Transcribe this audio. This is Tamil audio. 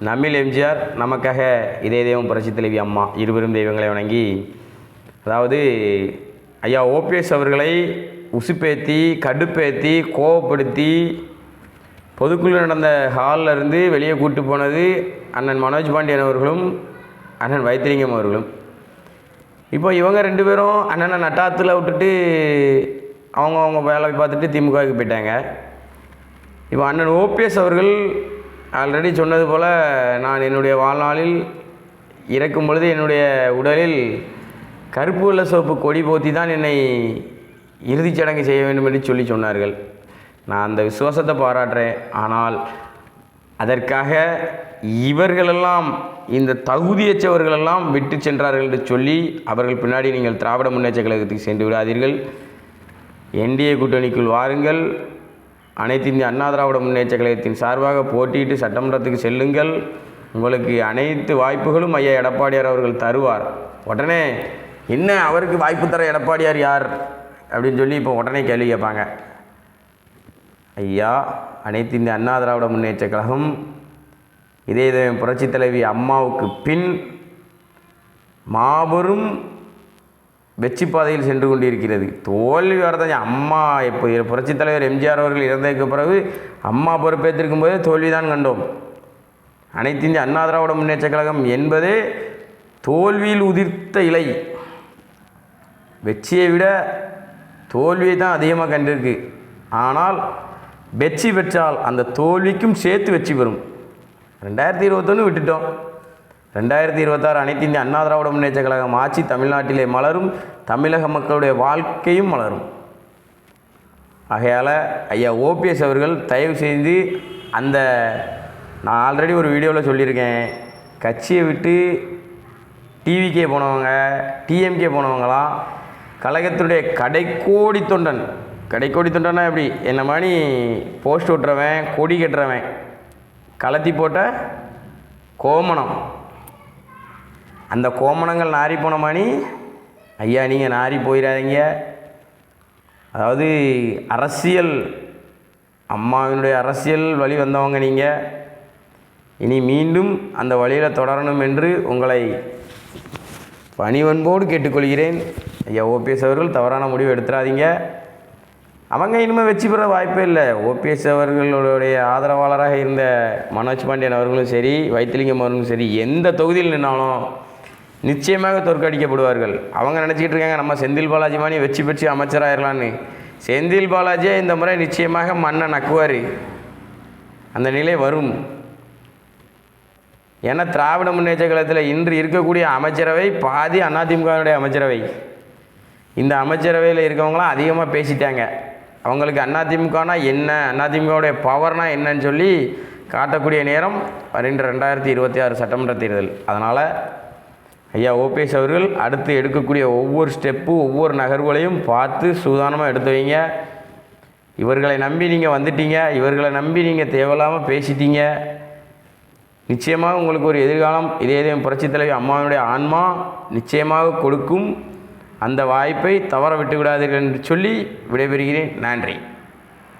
நம்மில் எம்ஜிஆர், நமக்காக இதே தெய்வம் புரட்சித் தலைவி அம்மா, இருவரும் தெய்வங்களை வணங்கி, அதாவது ஐயா ஓபிஎஸ் அவர்களை உசுப்பேற்றி கடுப்பேற்றி கோவப்படுத்தி பொதுக்குழு நடந்த ஹாலில் இருந்து வெளியே கூட்டு போனது அண்ணன் மனோஜ் பாண்டியன் அவர்களும் அண்ணன் வைத்திலிங்கம் அவர்களும். இப்போ இவங்க ரெண்டு பேரும் அண்ணனை நட்டாத்தில் விட்டுட்டு அவங்க வேலை பார்த்துட்டு திமுகவுக்கு போயிட்டாங்க. இப்போ அண்ணன் ஓபிஎஸ் அவர்கள் ஆல்ரெடி சொன்னது போல், நான் என்னுடைய வாழ்நாளில் இறக்கும் பொழுது என்னுடைய உடலில் கருப்பு வெள்ளை சிவப்பு கொடி போற்றி தான் என்னை இறுதிச் சடங்கு செய்ய வேண்டும் என்று சொன்னார்கள். நான் அந்த விசுவாசத்தை பாராட்டுறேன். ஆனால் அதற்காக இவர்களெல்லாம், இந்த தகுதியற்றவர்களெல்லாம் விட்டு சென்றார்கள் என்று சொல்லி அவர்கள் பின்னாடி நீங்கள் திராவிட முன்னேற்ற கழகத்துக்கு சென்று விடாதீர்கள். என்டிஏ கூட்டணிக்குள் வாருங்கள். அனைத்து இந்திய அண்ணா திராவிட முன்னேற்ற கழகத்தின் சார்பாக போட்டியிட்டு சட்டமன்றத்துக்கு செல்லுங்கள். உங்களுக்கு அனைத்து வாய்ப்புகளும் ஐயா எடப்பாடியார் அவர்கள் தருவார். உடனே என்ன அவருக்கு வாய்ப்பு தர எடப்பாடியார் யார் அப்படின்னு சொல்லி இப்போ உடனே கேள்வி கேட்பாங்க. ஐயா, அனைத்து இந்திய அண்ணா திராவிட முன்னேற்ற கழகம் இதே புரட்சித் தலைவி அம்மாவுக்கு பின் மாபெரும் வெற்றி பாதையில் சென்று கொண்டிருக்கிறது. தோல்வி வரதான் அம்மா. இப்போ புரட்சித் தலைவர் எம்ஜிஆர் அவர்கள் இறந்ததுக்கு பிறகு அம்மா பொறுப்பேற்றிருக்கும் போதே தோல்விதான் கண்டோம். அனைத்து இந்திய அண்ணா திராவிட முன்னேற்ற கழகம் என்பதே தோல்வியில் உதிர்த்த இலை. வெற்றியை விட தோல்வியை தான் அதிகமாக கண்டிருக்கு. ஆனால் வெற்றி பெற்றால் அந்த தோல்விக்கும் சேர்த்து வெற்றி பெறும். 2021 விட்டுட்டோம். 2026 அனைத்து இந்திய அண்ணா திராவிட முன்னேற்ற கழகம் ஆட்சி தமிழ்நாட்டிலே மலரும். தமிழக மக்களுடைய வாழ்க்கையும் மலரும். ஆகையால் ஐயா ஓபிஎஸ் அவர்கள் தயவு செய்து அந்த, நான் ஆல்ரெடி ஒரு வீடியோவில் சொல்லியிருக்கேன், கட்சியை விட்டு டிவிகே போனவங்க, டிஎம்கே போனவங்களாம் கழகத்தினுடைய கடைக்கோடி தொண்டன். கடைக்கோடி தொண்டனா எப்படி? என்ன மாதிரி போஸ்ட் ஓட்டுறவன், கொடி கட்டுறவன், கலத்தி போட்ட கோமணம். அந்த கோமணங்கள் நாரி போன மாதிரி ஐயா நீங்கள் நாரி போயிடாதீங்க. அதாவது அரசியல், அம்மாவினுடைய அரசியல் வழி வந்தவங்க நீங்கள். இனி மீண்டும் அந்த வழியில் தொடரணும் என்று உங்களை பணிவன்போடு கேட்டுக்கொள்கிறேன். ஐயா ஓபிஎஸ் அவர்கள் தவறான முடிவு எடுத்துடாதீங்க. அவங்க இனிமேல் வெற்றி பெற வாய்ப்பே இல்லை. ஓபிஎஸ் அவர்களுடைய ஆதரவாளராக இருந்த மனோஜ் பாண்டியன் அவர்களும் சரி, வைத்திலிங்கம் அவர்களும் சரி, எந்த தொகுதியில் நின்னாலும் நிச்சயமாக தோற்கடிக்கப்படுவார்கள். அவங்க நினச்சிக்கிட்டு இருக்காங்க நம்ம செந்தில் பாலாஜி மாதிரி வெற்றி பெற்று அமைச்சராகிடலான்னு. செந்தில் பாலாஜியே இந்த முறை நிச்சயமாக மண்ணை நக்குவார். அந்த நிலை வரும். ஏன்னா திராவிட முன்னேற்ற கழகத்தில் இன்று இருக்கக்கூடிய அமைச்சரவை பாதி அதிமுகவுடைய அமைச்சரவை. இந்த அமைச்சரவையில் இருக்கவங்களாம் அதிகமாக பேசிட்டாங்க. அவங்களுக்கு அதிமுகனா என்ன, அதிமுகவுடைய பவர்னா என்னன்னு சொல்லி காட்டக்கூடிய நேரம் வருகின்ற 2026 சட்டமன்ற தேர்தல். அதனால் ஐயா ஓபிஎஸ் அவர்கள் அடுத்து எடுக்கக்கூடிய ஒவ்வொரு ஸ்டெப்பு, ஒவ்வொரு நகர்வுகளையும் பார்த்து சூதானமாக எடுத்து வைங்க. இவர்களை நம்பி நீங்கள் வந்துட்டீங்க, இவர்களை நம்பி நீங்கள் தேவையில்லாமல் பேசிட்டீங்க. நிச்சயமாக உங்களுக்கு ஒரு எதிர்காலம் இதே புரட்சித் தலைவி அம்மாவினுடைய ஆன்மா நிச்சயமாக கொடுக்கும். அந்த வாய்ப்பை தவற விட்டு விடாதீர்கள் என்று சொல்லி விடைபெறுகிறேன். நன்றி.